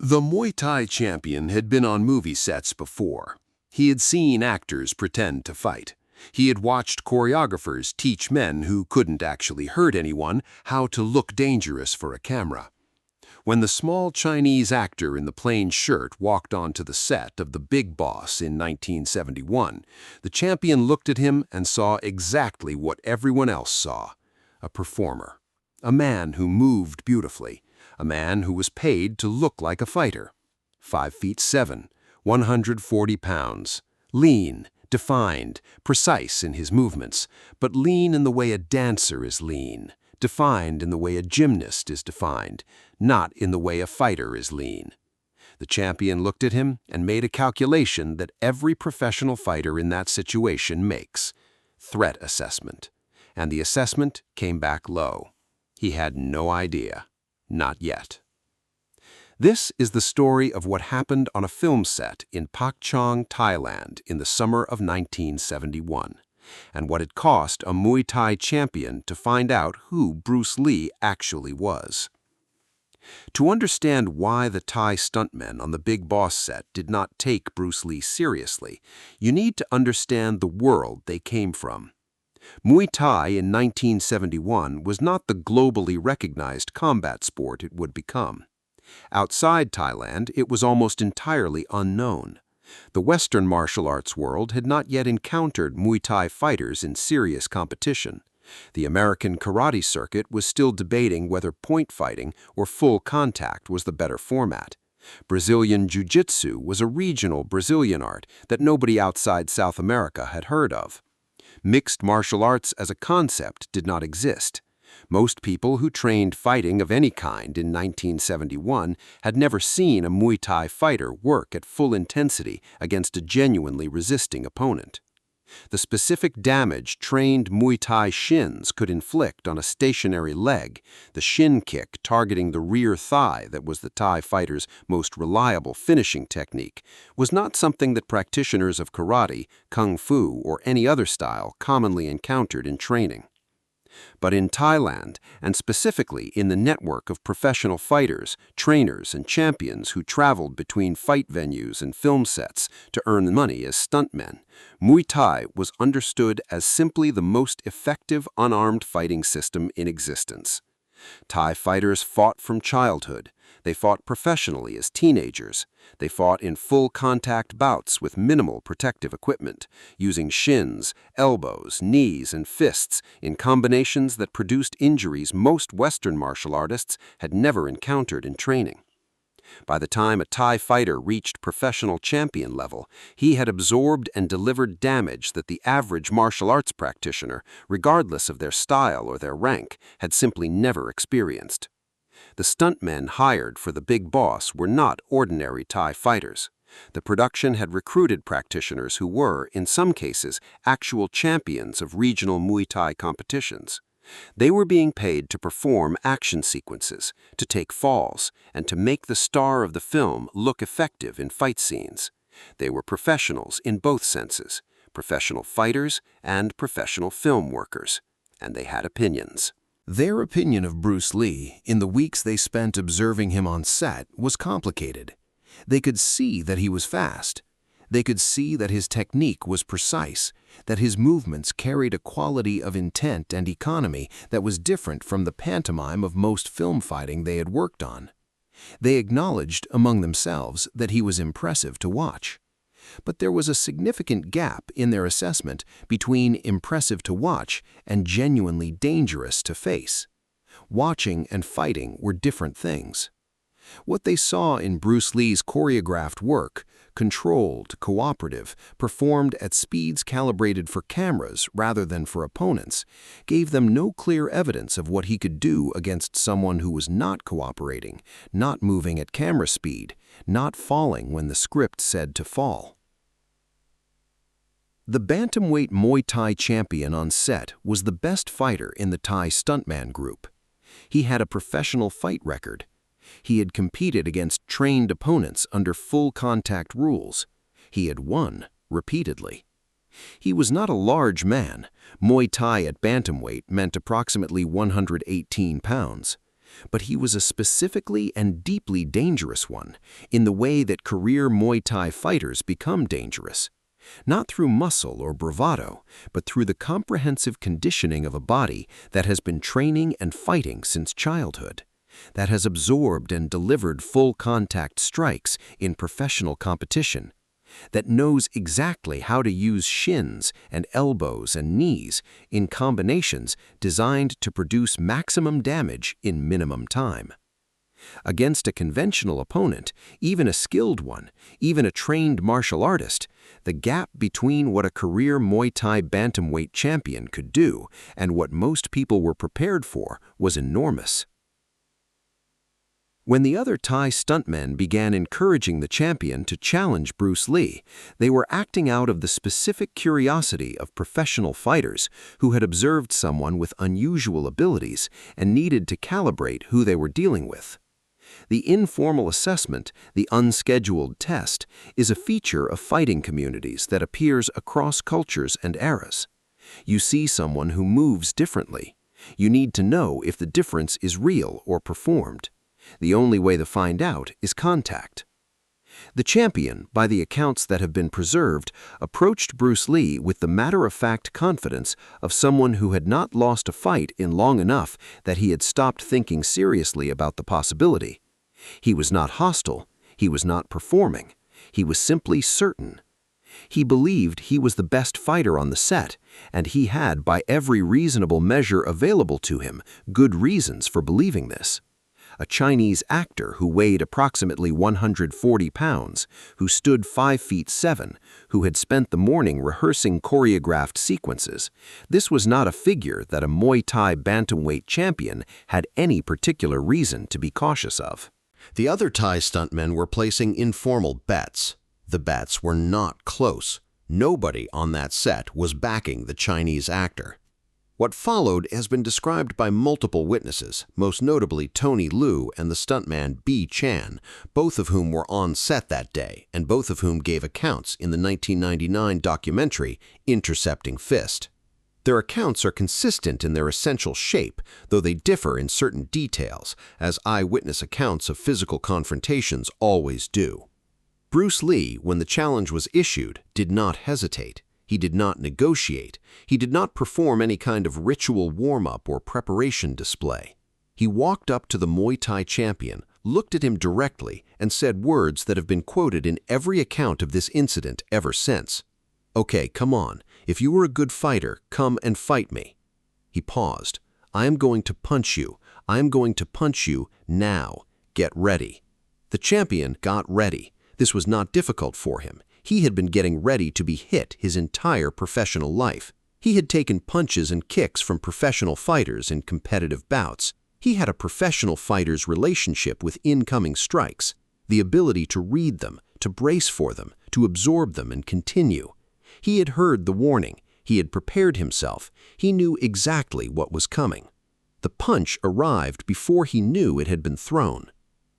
The Muay Thai champion had been on movie sets before. He had seen actors pretend to fight. He had watched choreographers teach men who couldn't actually hurt anyone how to look dangerous for a camera. When the small Chinese actor in the plain shirt walked onto the set of The Big Boss in 1971, the champion looked at him and saw exactly what everyone else saw: a performer. A man who moved beautifully. A man who was paid to look like a fighter. 5'7", 140 pounds. Lean, defined, precise in his movements, but lean in the way a dancer is lean, defined in the way a gymnast is defined, not in the way a fighter is lean. The champion looked at him and made a calculation that every professional fighter in that situation makes: threat assessment. And the assessment came back low. He had no idea. Not yet. This is the story of what happened on a film set in Pak Chong, Thailand in the summer of 1971, and what it cost a Muay Thai champion to find out who Bruce Lee actually was. To understand why the Thai stuntmen on the Big Boss set did not take Bruce Lee seriously, you need to understand the world they came from. Muay Thai in 1971 was not the globally recognized combat sport it would become. Outside Thailand, it was almost entirely unknown. The Western martial arts world had not yet encountered Muay Thai fighters in serious competition. The American karate circuit was still debating whether point fighting or full contact was the better format. Brazilian Jiu-Jitsu was a regional Brazilian art that nobody outside South America had heard of. Mixed martial arts as a concept did not exist. Most people who trained fighting of any kind in 1971 had never seen a Muay Thai fighter work at full intensity against a genuinely resisting opponent. The specific damage trained Muay Thai shins could inflict on a stationary leg, the shin kick targeting the rear thigh that was the Thai fighter's most reliable finishing technique, was not something that practitioners of karate, kung fu, or any other style commonly encountered in training. But in Thailand, and specifically in the network of professional fighters, trainers, and champions who traveled between fight venues and film sets to earn money as stuntmen, Muay Thai was understood as simply the most effective unarmed fighting system in existence. Thai fighters fought from childhood. They fought professionally as teenagers. They fought in full-contact bouts with minimal protective equipment, using shins, elbows, knees, and fists in combinations that produced injuries most Western martial artists had never encountered in training. By the time a Thai fighter reached professional champion level, he had absorbed and delivered damage that the average martial arts practitioner, regardless of their style or their rank, had simply never experienced. The stuntmen hired for The Big Boss were not ordinary Thai fighters. The production had recruited practitioners who were, in some cases, actual champions of regional Muay Thai competitions. They were being paid to perform action sequences, to take falls, and to make the star of the film look effective in fight scenes. They were professionals in both senses, professional fighters and professional film workers, and they had opinions. Their opinion of Bruce Lee, in the weeks they spent observing him on set, was complicated. They could see that he was fast. They could see that his technique was precise, that his movements carried a quality of intent and economy that was different from the pantomime of most film fighting they had worked on. They acknowledged among themselves that he was impressive to watch. But there was a significant gap in their assessment between impressive to watch and genuinely dangerous to face. Watching and fighting were different things. What they saw in Bruce Lee's choreographed work, controlled, cooperative, performed at speeds calibrated for cameras rather than for opponents, gave them no clear evidence of what he could do against someone who was not cooperating, not moving at camera speed, not falling when the script said to fall. The bantamweight Muay Thai champion on set was the best fighter in the Thai stuntman group. He had a professional fight record. He had competed against trained opponents under full-contact rules. He had won repeatedly. He was not a large man. Muay Thai at bantamweight meant approximately 118 pounds. But he was a specifically and deeply dangerous one, in the way that career Muay Thai fighters become dangerous. Not through muscle or bravado, but through the comprehensive conditioning of a body that has been training and fighting since childhood, that has absorbed and delivered full-contact strikes in professional competition, that knows exactly how to use shins and elbows and knees in combinations designed to produce maximum damage in minimum time. Against a conventional opponent, even a skilled one, even a trained martial artist, the gap between what a career Muay Thai bantamweight champion could do and what most people were prepared for was enormous. When the other Thai stuntmen began encouraging the champion to challenge Bruce Lee, they were acting out of the specific curiosity of professional fighters who had observed someone with unusual abilities and needed to calibrate who they were dealing with. The informal assessment, the unscheduled test, is a feature of fighting communities that appears across cultures and eras. You see someone who moves differently. You need to know if the difference is real or performed. The only way to find out is contact. The champion, by the accounts that have been preserved, approached Bruce Lee with the matter-of-fact confidence of someone who had not lost a fight in long enough that he had stopped thinking seriously about the possibility. He was not hostile, he was not performing, he was simply certain. He believed he was the best fighter on the set, and he had, by every reasonable measure available to him, good reasons for believing this. A Chinese actor who weighed approximately 140 pounds, who stood 5'7", who had spent the morning rehearsing choreographed sequences. This was not a figure that a Muay Thai bantamweight champion had any particular reason to be cautious of. The other Thai stuntmen were placing informal bets. The bets were not close. Nobody on that set was backing the Chinese actor. What followed has been described by multiple witnesses, most notably Tony Liu and the stuntman B. Chan, both of whom were on set that day and both of whom gave accounts in the 1999 documentary Intercepting Fist. Their accounts are consistent in their essential shape, though they differ in certain details, as eyewitness accounts of physical confrontations always do. Bruce Lee, when the challenge was issued, did not hesitate. He did not negotiate. He did not perform any kind of ritual warm-up or preparation display. He walked up to the Muay Thai champion, looked at him directly, and said words that have been quoted in every account of this incident ever since. "Okay, come on. If you were a good fighter, come and fight me." He paused. "I am going to punch you. I am going to punch you now. Get ready." The champion got ready. This was not difficult for him. He had been getting ready to be hit his entire professional life. He had taken punches and kicks from professional fighters in competitive bouts. He had a professional fighter's relationship with incoming strikes, the ability to read them, to brace for them, to absorb them and continue. He had heard the warning. He had prepared himself. He knew exactly what was coming. The punch arrived before he knew it had been thrown.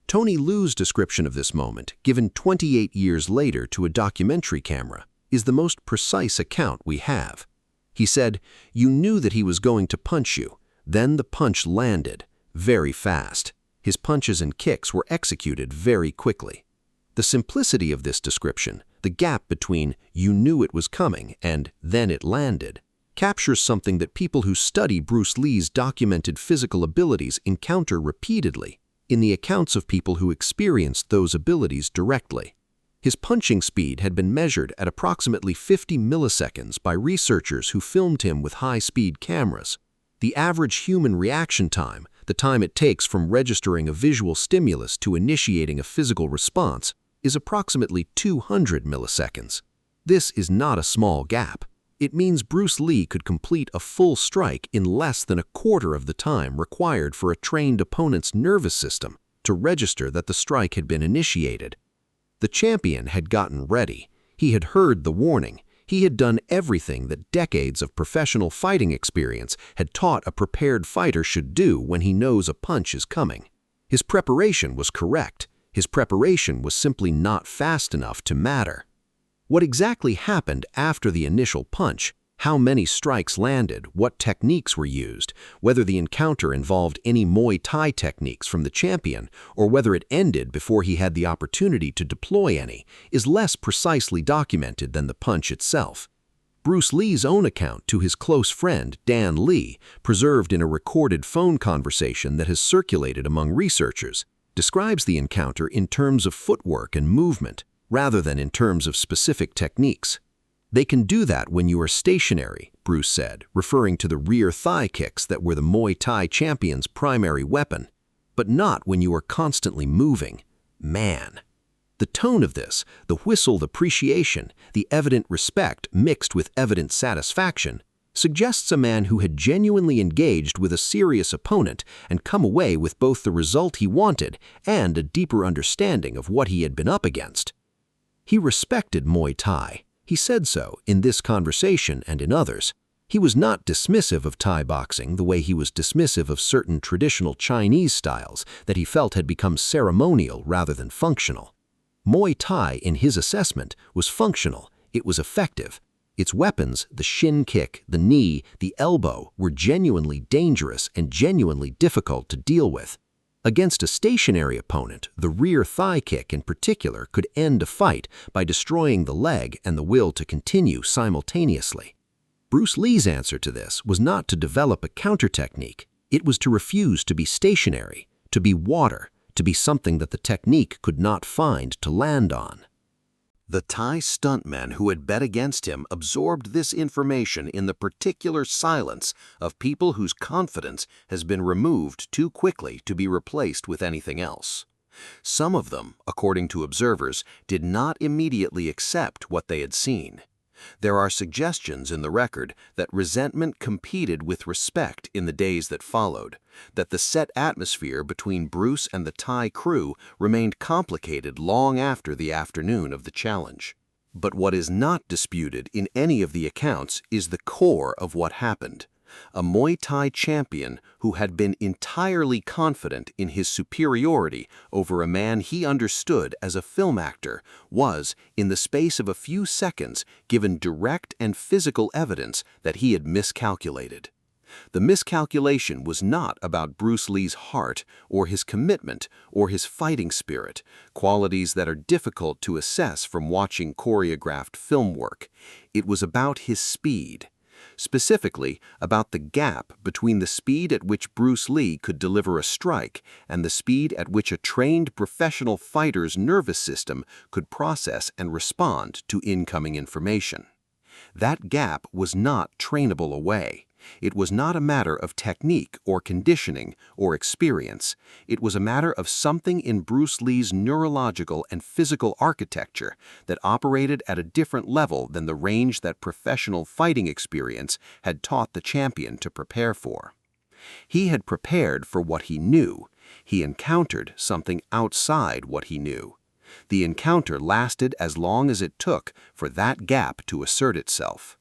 Tony Liu's description of this moment, given 28 years later to a documentary camera, is the most precise account we have. He said, "You knew that he was going to punch you. Then the punch landed, very fast. His punches and kicks were executed very quickly." The simplicity of this description, the gap between "you knew it was coming" and "then it landed," captures something that people who study Bruce Lee's documented physical abilities encounter repeatedly in the accounts of people who experienced those abilities directly. His punching speed had been measured at approximately 50 milliseconds by researchers who filmed him with high-speed cameras. The average human reaction time, the time it takes from registering a visual stimulus to initiating a physical response, is approximately 200 milliseconds. This is not a small gap. It means Bruce Lee could complete a full strike in less than a quarter of the time required for a trained opponent's nervous system to register that the strike had been initiated. The champion had gotten ready. He had heard the warning. He had done everything that decades of professional fighting experience had taught a prepared fighter should do when he knows a punch is coming. His preparation was correct. His preparation was simply not fast enough to matter. What exactly happened after the initial punch, How many strikes landed, what techniques were used, whether the encounter involved any Muay Thai techniques from the champion, or whether it ended before he had the opportunity to deploy any, is less precisely documented than the punch itself. Bruce Lee's own account to his close friend, Dan Lee, preserved in a recorded phone conversation that has circulated among researchers, describes the encounter in terms of footwork and movement, rather than in terms of specific techniques. "They can do that when you are stationary," Bruce said, referring to the rear thigh kicks that were the Muay Thai champion's primary weapon, "but not when you are constantly moving. Man." The tone of this, the whistled appreciation, the evident respect mixed with evident satisfaction, suggests a man who had genuinely engaged with a serious opponent and come away with both the result he wanted and a deeper understanding of what he had been up against. He respected Muay Thai. He said so in this conversation and in others. He was not dismissive of Thai boxing the way he was dismissive of certain traditional Chinese styles that he felt had become ceremonial rather than functional. Muay Thai, in his assessment, was functional. It was effective. Its weapons, the shin kick, the knee, the elbow, were genuinely dangerous and genuinely difficult to deal with. Against a stationary opponent, the rear thigh kick in particular could end a fight by destroying the leg and the will to continue simultaneously. Bruce Lee's answer to this was not to develop a counter technique. It was to refuse to be stationary, to be water, to be something that the technique could not find to land on. The Thai stuntmen who had bet against him absorbed this information in the particular silence of people whose confidence has been removed too quickly to be replaced with anything else. Some of them, according to observers, did not immediately accept what they had seen. There are suggestions in the record that resentment competed with respect in the days that followed, that the set atmosphere between Bruce and the Thai crew remained complicated long after the afternoon of the challenge. But what is not disputed in any of the accounts is the core of what happened. A Muay Thai champion who had been entirely confident in his superiority over a man he understood as a film actor was, in the space of a few seconds, given direct and physical evidence that he had miscalculated. The miscalculation was not about Bruce Lee's heart or his commitment or his fighting spirit, qualities that are difficult to assess from watching choreographed film work. It was about his speed. Specifically, about the gap between the speed at which Bruce Lee could deliver a strike and the speed at which a trained professional fighter's nervous system could process and respond to incoming information. That gap was not trainable away. It was not a matter of technique or conditioning or experience. It was a matter of something in Bruce Lee's neurological and physical architecture that operated at a different level than the range that professional fighting experience had taught the champion to prepare for. He had prepared for what he knew. He encountered something outside what he knew. The encounter lasted as long as it took for that gap to assert itself.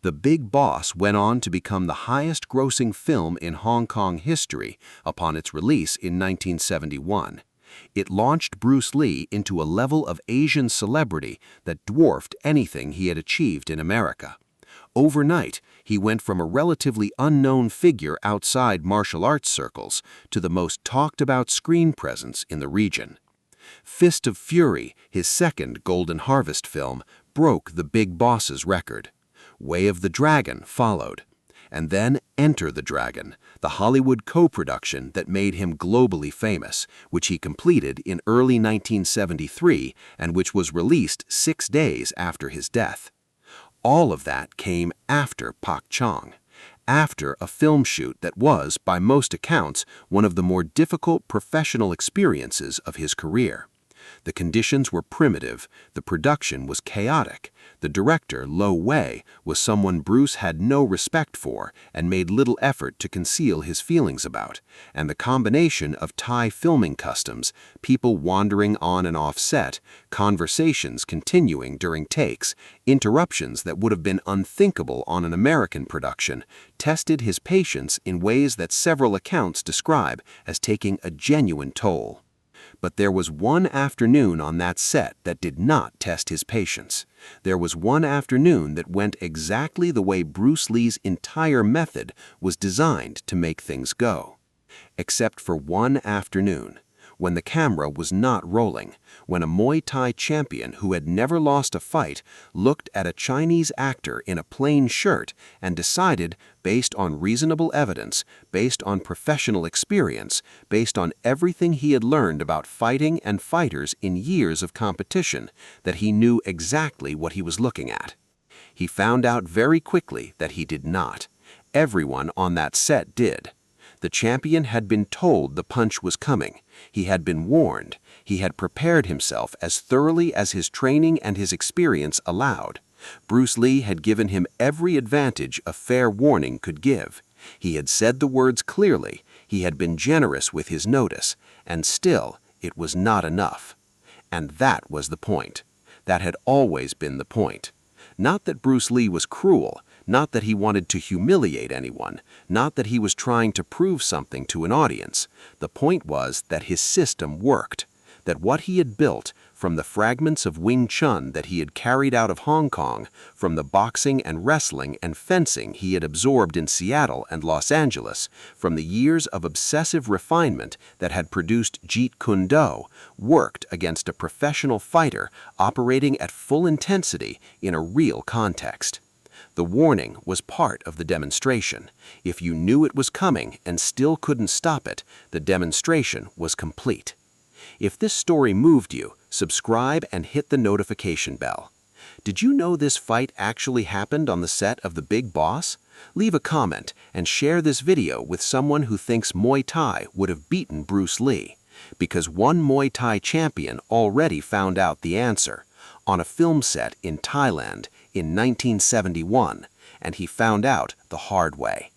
The Big Boss went on to become the highest-grossing film in Hong Kong history upon its release in 1971. It launched Bruce Lee into a level of Asian celebrity that dwarfed anything he had achieved in America. Overnight, he went from a relatively unknown figure outside martial arts circles to the most talked-about screen presence in the region. Fist of Fury, his second Golden Harvest film, broke the Big Boss's record. Way of the Dragon followed. And then Enter the Dragon, the Hollywood co-production that made him globally famous, which he completed in early 1973 and which was released 6 days after his death. All of that came after Pak Chong, after a film shoot that was, by most accounts, one of the more difficult professional experiences of his career. The conditions were primitive, the production was chaotic, the director, Lo Wei, was someone Bruce had no respect for and made little effort to conceal his feelings about, and the combination of Thai filming customs, people wandering on and off set, conversations continuing during takes, interruptions that would have been unthinkable on an American production, tested his patience in ways that several accounts describe as taking a genuine toll. But there was one afternoon on that set that did not test his patience. There was one afternoon that went exactly the way Bruce Lee's entire method was designed to make things go. Except for one afternoon, when the camera was not rolling, when a Muay Thai champion who had never lost a fight looked at a Chinese actor in a plain shirt and decided, based on reasonable evidence, based on professional experience, based on everything he had learned about fighting and fighters in years of competition, that he knew exactly what he was looking at. He found out very quickly that he did not. Everyone on that set did. The champion had been told the punch was coming. He had been warned. He had prepared himself as thoroughly as his training and his experience allowed. Bruce Lee had given him every advantage a fair warning could give. He had said the words clearly. He had been generous with his notice. And still, it was not enough. And that was the point. That had always been the point. Not that Bruce Lee was cruel, not that he wanted to humiliate anyone, not that he was trying to prove something to an audience. The point was that his system worked, that what he had built, from the fragments of Wing Chun that he had carried out of Hong Kong, from the boxing and wrestling and fencing he had absorbed in Seattle and Los Angeles, from the years of obsessive refinement that had produced Jeet Kune Do, worked against a professional fighter operating at full intensity in a real context. The warning was part of the demonstration. If you knew it was coming and still couldn't stop it, the demonstration was complete. If this story moved you, subscribe and hit the notification bell. Did you know this fight actually happened on the set of The Big Boss? Leave a comment and share this video with someone who thinks Muay Thai would have beaten Bruce Lee. Because one Muay Thai champion already found out the answer on a film set in Thailand in 1971, and he found out the hard way.